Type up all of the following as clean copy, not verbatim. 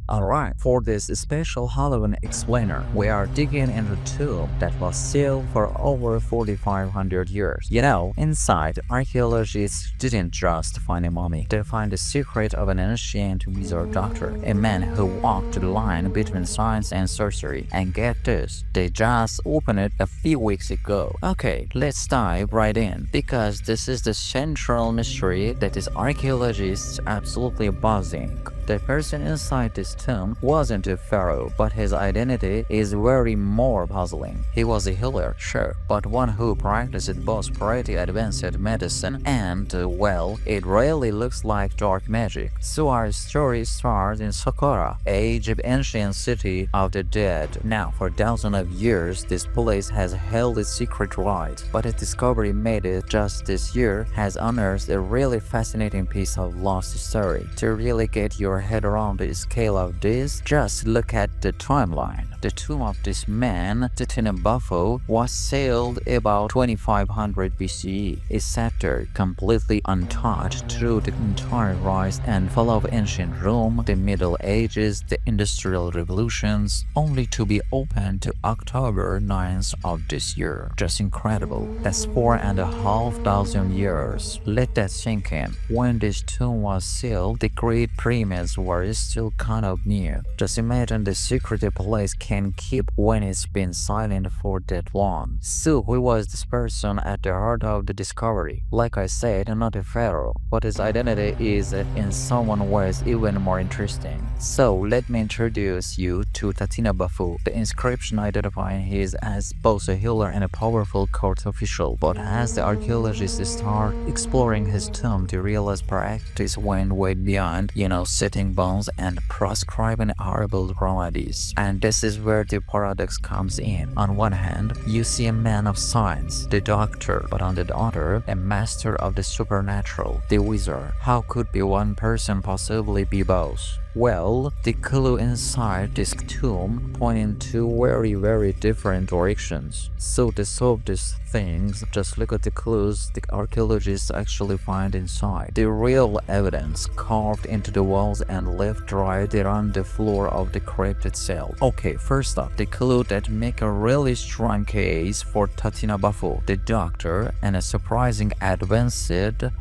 Alright, for this special Halloween explainer, we are digging into a tomb that was sealed for over 4,500 years. You know, inside, archaeologists didn't just find a mummy, they find the secret of an ancient wizard doctor, a man who walked the line between science and sorcery. And get this, they just opened it a few weeks ago. Okay, let's dive right in, because this is the central mystery that is archaeologists absolutely buzzing. The person inside this tomb wasn't a pharaoh, but his identity is very more puzzling. He was a healer, sure, but one who practiced both pretty advanced medicine and, well, it really looks like dark magic. So our story starts in Saqqara, Egypt's ancient city of the dead. Now, for thousands of years, this place has held its secret right, but a discovery made just this year has unearthed a really fascinating piece of lost history. To really get your head around the scale of this, just look at the timeline. The tomb of this man, Tetinebefou, was sealed about 2500 BCE. It sat there completely untouched through the entire rise and fall of ancient Rome, the Middle Ages, the Industrial Revolutions, only to be opened to October 9th of this year. Just incredible. That's 4,500 years. Let that sink in. When this tomb was sealed, the Great Pyramids were still kind of new. Just imagine the secret a place can keep when it's been silent for that long. So who was this person at the heart of the discovery? Like I said, not a pharaoh, but his identity is in some ways even more interesting. So let me introduce you to Tetinebefou. The inscription identifying him as both a healer and a powerful court official. But as the archaeologists start exploring his tomb, they realize practice went way beyond, setting bones and prescribing herbal remedies. And this is where the paradox comes in. On one hand, you see a man of science, the doctor, but on the other, a master of the supernatural, the wizard. How could be one person possibly be both? Well, the clue inside this tomb point in two very different directions. So to solve these things, just look at the clues the archaeologists actually find inside. The real evidence carved into the walls and left dried around the floor of the crypt itself. Okay, first up, the clue that make a really strong case for Tetinebefou, the doctor, and a surprising advanced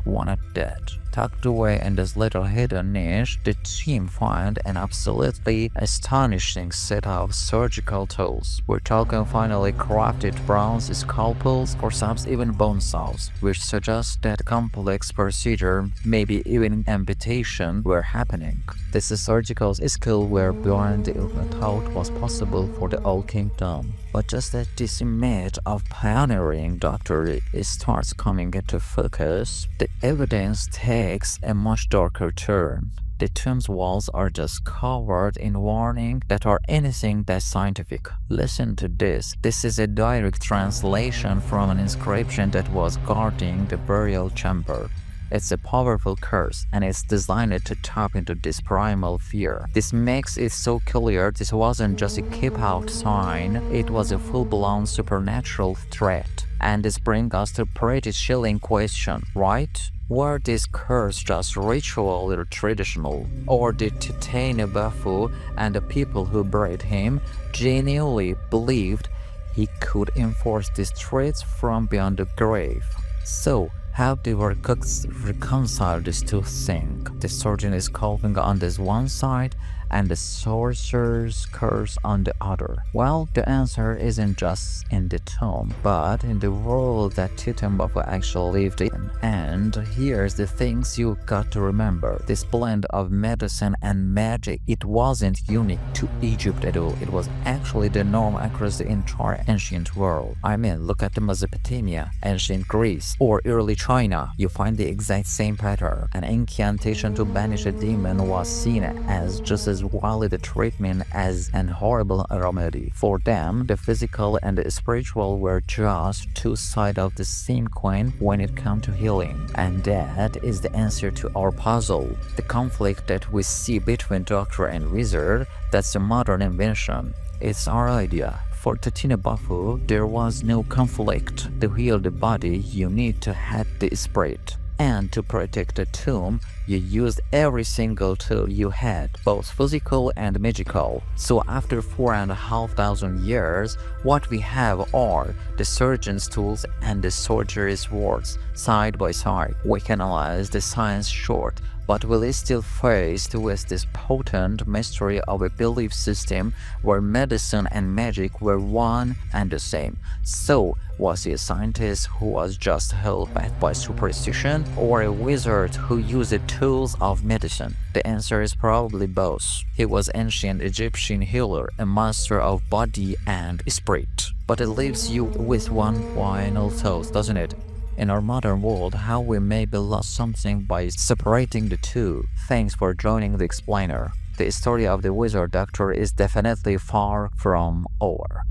one at that. Tucked away in this little hidden niche, the team find an absolutely astonishing set of surgical tools. We're talking finely crafted bronze scalpels or some even bone saws, which suggests that complex procedure, maybe even amputation, were happening. This surgical skill were beyond the thought was possible for the old kingdom. But just as this image of pioneering doctor starts coming into focus, the evidence takes a much darker turn. The tomb's walls are just covered in warnings that are anything but scientific. Listen to this. This is a direct translation from an inscription that was guarding the burial chamber. It's a powerful curse, and it's designed to tap into this primal fear. This makes it so clear this wasn't just a keep-out sign, it was a full-blown supernatural threat. And this brings us to a pretty chilling question, right? Were this curse just ritual or traditional? Or did Tetinebefou and the people who buried him genuinely believed he could enforce these threats from beyond the grave? So, how do we reconcile these two things? The surgeon is calling on this one side and the sorcerer's curse on the other. Well, the answer isn't just in the tomb, but in the world that Tetinebefou actually lived in. And here's the things you got to remember. This blend of medicine and magic, it wasn't unique to Egypt at all. It was actually the norm across the entire ancient world. I mean, look at the Mesopotamia, ancient Greece, or early China. You find the exact same pattern. An incantation to banish a demon was seen as just as valid a treatment as an horrible remedy. For them, the physical and the spiritual were just two sides of the same coin when it comes to healing. And that is the answer to our puzzle. The conflict that we see between doctor and wizard, that's a modern invention. It's our idea. For Tetinebefou, there was no conflict. To heal the body, you need to have the spirit. And to protect the tomb, you used every single tool you had, both physical and magical. So after 4,500 years, what we have are the surgeon's tools and the soldier's swords side by side. We can analyze the science short, but we're still faced with this potent mystery of a belief system where medicine and magic were one and the same. So, was he a scientist who was just hell-bent by superstition, or a wizard who used the tools of medicine? The answer is probably both. He was an ancient Egyptian healer, a master of body and spirit. But it leaves you with one final thought, doesn't it? In our modern world, how we maybe lost something by separating the two. Thanks for joining the explainer. The story of the wizard doctor is definitely far from over.